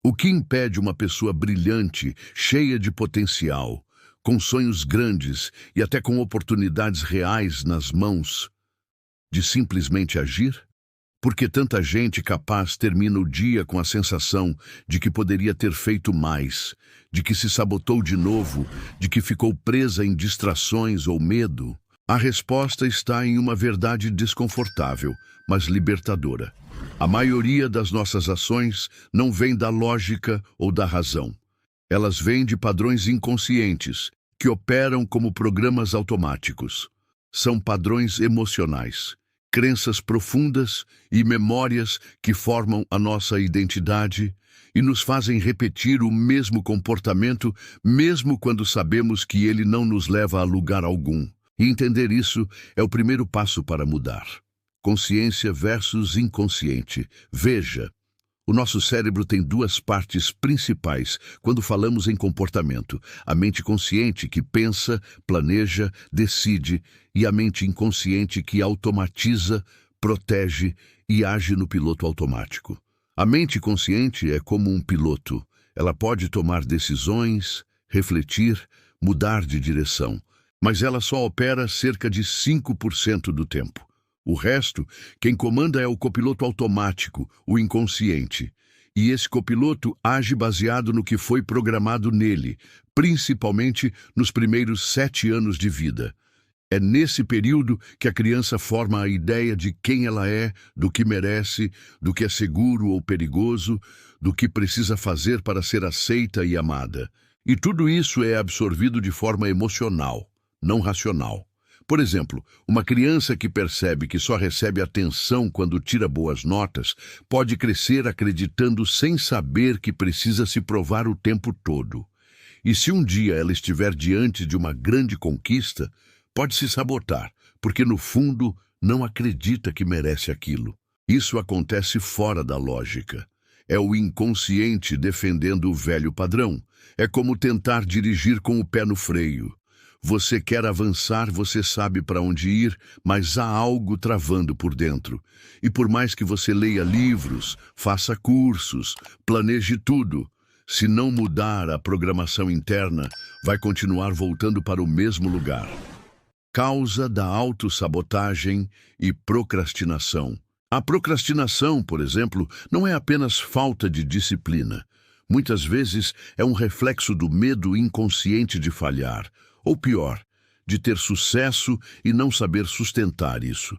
O que impede uma pessoa brilhante, cheia de potencial, com sonhos grandes e até com oportunidades reais nas mãos, de simplesmente agir? Porque tanta gente capaz termina o dia com a sensação de que poderia ter feito mais, de que se sabotou de novo, de que ficou presa em distrações ou medo? A resposta está em uma verdade desconfortável, mas libertadora. A maioria das nossas ações não vem da lógica ou da razão. Elas vêm de padrões inconscientes, que operam como programas automáticos. São padrões emocionais, crenças profundas e memórias que formam a nossa identidade e nos fazem repetir o mesmo comportamento, mesmo quando sabemos que ele não nos leva a lugar algum. E entender isso é o primeiro passo para mudar. Consciência versus inconsciente. Veja, o nosso cérebro tem duas partes principais quando falamos em comportamento: a mente consciente, que pensa, planeja, decide, e a mente inconsciente, que automatiza, protege e age no piloto automático. A mente consciente é como um piloto. Ela pode tomar decisões, refletir, mudar de direção, mas ela só opera cerca de 5% do tempo. O resto, quem comanda é o copiloto automático, o inconsciente. E esse copiloto age baseado no que foi programado nele, principalmente nos primeiros 7 anos de vida. É nesse período que a criança forma a ideia de quem ela é, do que merece, do que é seguro ou perigoso, do que precisa fazer para ser aceita e amada. E tudo isso é absorvido de forma emocional, não racional. Por exemplo, uma criança que percebe que só recebe atenção quando tira boas notas pode crescer acreditando sem saber que precisa se provar o tempo todo. E se um dia ela estiver diante de uma grande conquista, pode se sabotar, porque no fundo não acredita que merece aquilo. Isso acontece fora da lógica. É o inconsciente defendendo o velho padrão. É como tentar dirigir com o pé no freio. Você quer avançar, você sabe para onde ir, mas há algo travando por dentro. E por mais que você leia livros, faça cursos, planeje tudo, se não mudar a programação interna, vai continuar voltando para o mesmo lugar. Causa da autossabotagem e procrastinação. A procrastinação, por exemplo, não é apenas falta de disciplina. Muitas vezes é um reflexo do medo inconsciente de falhar, ou pior, de ter sucesso e não saber sustentar isso.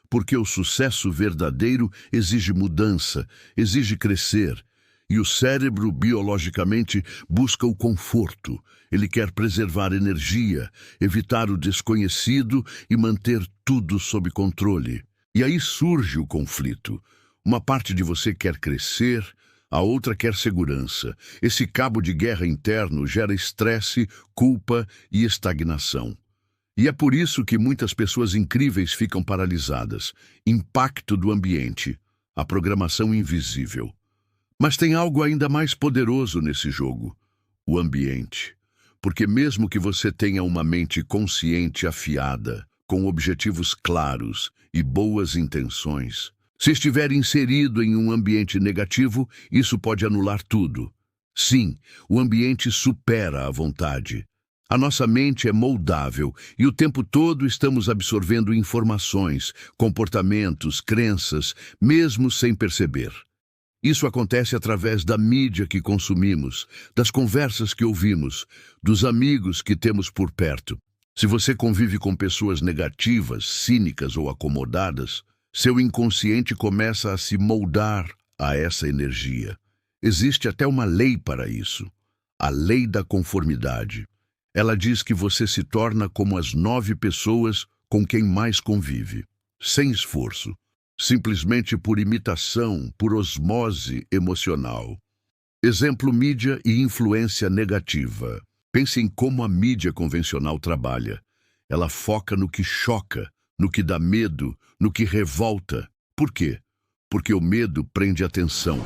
Porque o sucesso verdadeiro exige mudança, exige crescer. E o cérebro, biologicamente, busca o conforto. Ele quer preservar energia, evitar o desconhecido e manter tudo sob controle. E aí surge o conflito. Uma parte de você quer crescer, a outra quer segurança. Esse cabo de guerra interno gera estresse, culpa e estagnação. E é por isso que muitas pessoas incríveis ficam paralisadas. Impacto do ambiente, a programação invisível. Mas tem algo ainda mais poderoso nesse jogo: o ambiente. Porque mesmo que você tenha uma mente consciente afiada, com objetivos claros e boas intenções, se estiver inserido em um ambiente negativo, isso pode anular tudo. Sim, o ambiente supera a vontade. A nossa mente é moldável e o tempo todo estamos absorvendo informações, comportamentos, crenças, mesmo sem perceber. Isso acontece através da mídia que consumimos, das conversas que ouvimos, dos amigos que temos por perto. Se você convive com pessoas negativas, cínicas ou acomodadas, seu inconsciente começa a se moldar a essa energia. Existe até uma lei para isso, a lei da conformidade. Ela diz que você se torna como as 9 pessoas com quem mais convive, sem esforço, simplesmente por imitação, por osmose emocional. Exemplo: mídia e influência negativa. Pense em como a mídia convencional trabalha. Ela foca no que choca, no que dá medo, no que revolta. Por quê? Porque o medo prende atenção,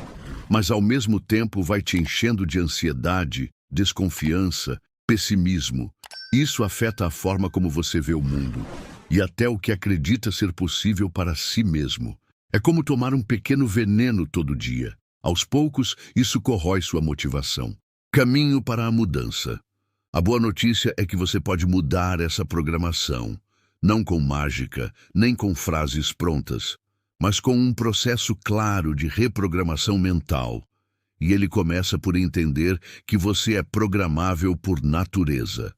mas ao mesmo tempo vai te enchendo de ansiedade, desconfiança, pessimismo. Isso afeta a forma como você vê o mundo e até o que acredita ser possível para si mesmo. É como tomar um pequeno veneno todo dia. Aos poucos, isso corrói sua motivação. Caminho para a mudança. A boa notícia é que você pode mudar essa programação, não com mágica, nem com frases prontas, mas com um processo claro de reprogramação mental. E ele começa por entender que você é programável por natureza.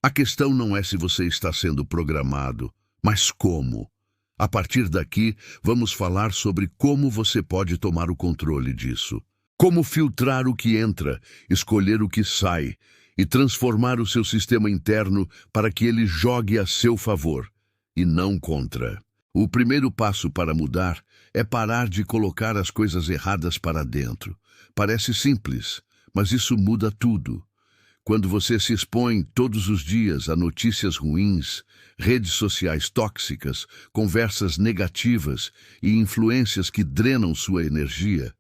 A questão não é se você está sendo programado, mas como. A partir daqui, vamos falar sobre como você pode tomar o controle disso. Como filtrar o que entra, escolher o que sai e transformar o seu sistema interno para que ele jogue a seu favor e não contra. O primeiro passo para mudar é parar de colocar as coisas erradas para dentro. Parece simples, mas isso muda tudo. Quando você se expõe todos os dias a notícias ruins, redes sociais tóxicas, conversas negativas e influências que drenam sua energia,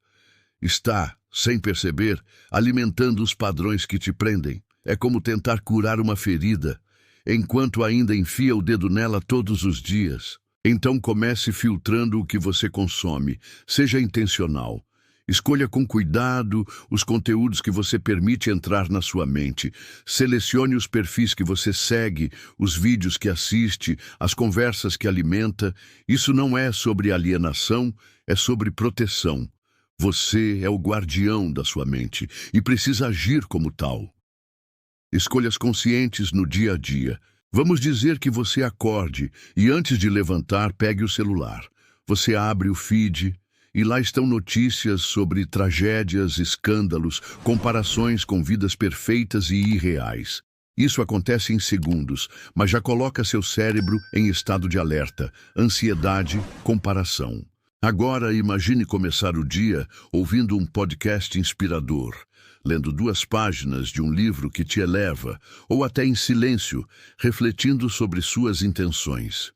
está, sem perceber, alimentando os padrões que te prendem. É como tentar curar uma ferida, enquanto ainda enfia o dedo nela todos os dias. Então comece filtrando o que você consome, seja intencional. Escolha com cuidado os conteúdos que você permite entrar na sua mente. Selecione os perfis que você segue, os vídeos que assiste, as conversas que alimenta. Isso não é sobre alienação, é sobre proteção. Você é o guardião da sua mente e precisa agir como tal. Escolhas conscientes no dia a dia. Vamos dizer que você acorde e antes de levantar, pegue o celular. Você abre o feed e lá estão notícias sobre tragédias, escândalos, comparações com vidas perfeitas e irreais. Isso acontece em segundos, mas já coloca seu cérebro em estado de alerta, ansiedade, comparação. Agora imagine começar o dia ouvindo um podcast inspirador, lendo 2 páginas de um livro que te eleva, ou até em silêncio, refletindo sobre suas intenções.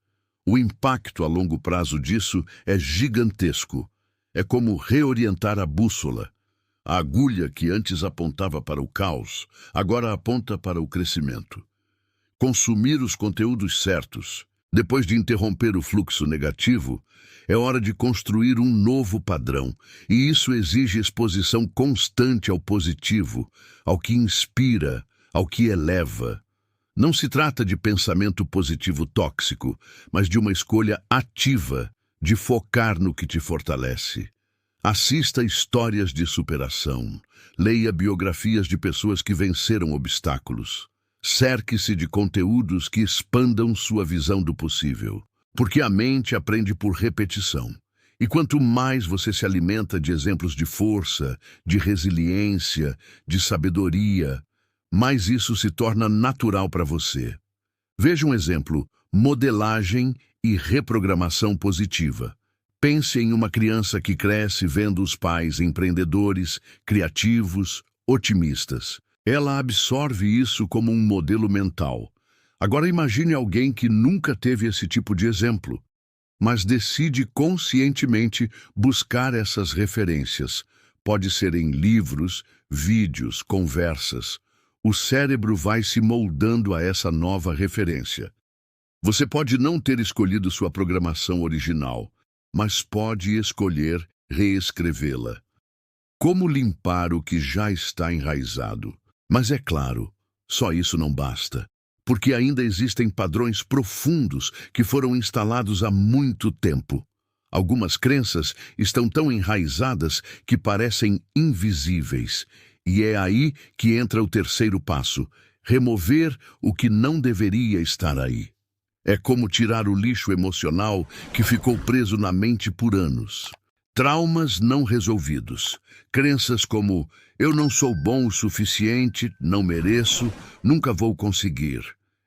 O impacto a longo prazo disso é gigantesco. É como reorientar a bússola. A agulha que antes apontava para o caos, agora aponta para o crescimento. Consumir os conteúdos certos. Depois de interromper o fluxo negativo, é hora de construir um novo padrão, e isso exige exposição constante ao positivo, ao que inspira, ao que eleva. Não se trata de pensamento positivo tóxico, mas de uma escolha ativa de focar no que te fortalece. Assista histórias de superação. Leia biografias de pessoas que venceram obstáculos. Cerque-se de conteúdos que expandam sua visão do possível. Porque a mente aprende por repetição. E quanto mais você se alimenta de exemplos de força, de resiliência, de sabedoria, mais isso se torna natural para você. Veja um exemplo: modelagem e reprogramação positiva. Pense em uma criança que cresce vendo os pais empreendedores, criativos, otimistas. Ela absorve isso como um modelo mental. Agora imagine alguém que nunca teve esse tipo de exemplo, mas decide conscientemente buscar essas referências. Pode ser em livros, vídeos, conversas. O cérebro vai se moldando a essa nova referência. Você pode não ter escolhido sua programação original, mas pode escolher reescrevê-la. Como limpar o que já está enraizado? Mas é claro, só isso não basta, porque ainda existem padrões profundos que foram instalados há muito tempo. Algumas crenças estão tão enraizadas que parecem invisíveis, e é aí que entra o terceiro passo: remover o que não deveria estar aí. É como tirar o lixo emocional que ficou preso na mente por anos. Traumas não resolvidos. Crenças como eu não sou bom o suficiente, não mereço, nunca vou conseguir.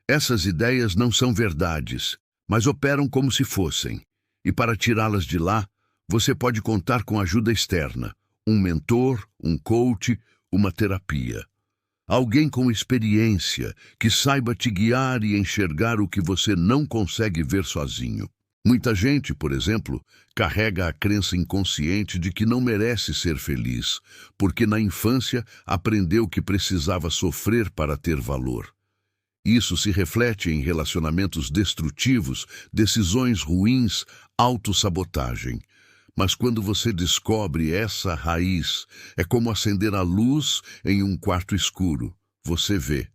Essas ideias não são verdades, mas operam como se fossem. E para tirá-las de lá, você pode contar com ajuda externa. Um mentor, um coach, uma terapia. Alguém com experiência, que saiba te guiar e enxergar o que você não consegue ver sozinho. Muita gente, por exemplo, carrega a crença inconsciente de que não merece ser feliz, porque na infância aprendeu que precisava sofrer para ter valor. Isso se reflete em relacionamentos destrutivos, decisões ruins, autossabotagem. Mas quando você descobre essa raiz, é como acender a luz em um quarto escuro. Você vê,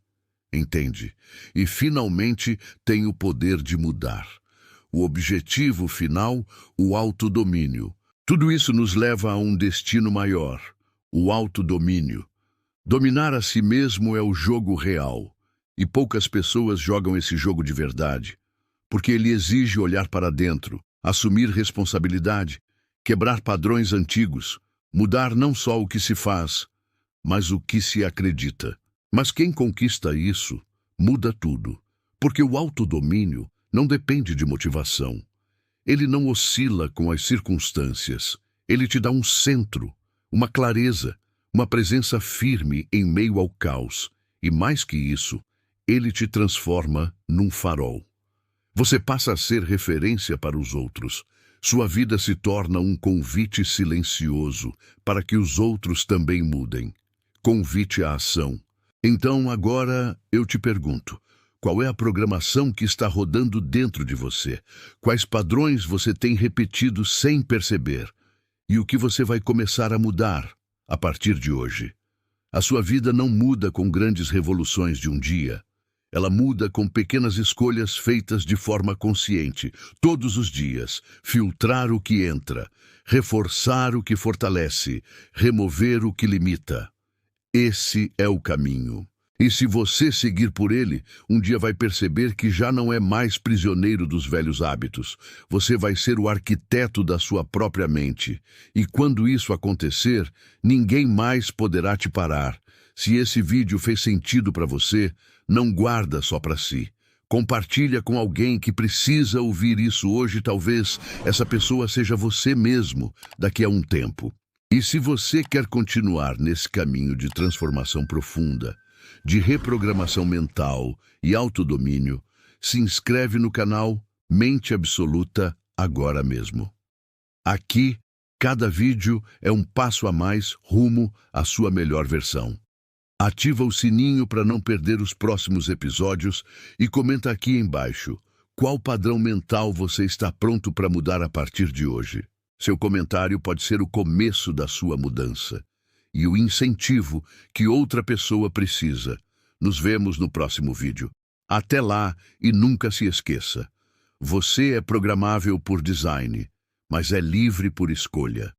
entende, e finalmente tem o poder de mudar. O objetivo final, o autodomínio. Tudo isso nos leva a um destino maior, o autodomínio. Dominar a si mesmo é o jogo real, e poucas pessoas jogam esse jogo de verdade, porque ele exige olhar para dentro, assumir responsabilidade, quebrar padrões antigos, mudar não só o que se faz, mas o que se acredita. Mas quem conquista isso, muda tudo, porque o autodomínio não depende de motivação. Ele não oscila com as circunstâncias. Ele te dá um centro, uma clareza, uma presença firme em meio ao caos. E mais que isso, ele te transforma num farol. Você passa a ser referência para os outros. Sua vida se torna um convite silencioso para que os outros também mudem. Convite à ação. Então, agora, eu te pergunto, qual é a programação que está rodando dentro de você? Quais padrões você tem repetido sem perceber? E o que você vai começar a mudar a partir de hoje? A sua vida não muda com grandes revoluções de um dia. Ela muda com pequenas escolhas feitas de forma consciente, todos os dias. Filtrar o que entra, reforçar o que fortalece, remover o que limita. Esse é o caminho. E se você seguir por ele, um dia vai perceber que já não é mais prisioneiro dos velhos hábitos. Você vai ser o arquiteto da sua própria mente. E quando isso acontecer, ninguém mais poderá te parar. Se esse vídeo fez sentido para você, não guarda só para si. Compartilha com alguém que precisa ouvir isso hoje. Talvez essa pessoa seja você mesmo daqui a um tempo. E se você quer continuar nesse caminho de transformação profunda, de reprogramação mental e autodomínio, se inscreve no canal Mente Absoluta agora mesmo. Aqui, cada vídeo é um passo a mais rumo à sua melhor versão. Ativa o sininho para não perder os próximos episódios e comenta aqui embaixo qual padrão mental você está pronto para mudar a partir de hoje. Seu comentário pode ser o começo da sua mudança e o incentivo que outra pessoa precisa. Nos vemos no próximo vídeo. Até lá e nunca se esqueça. Você é programável por design, mas é livre por escolha.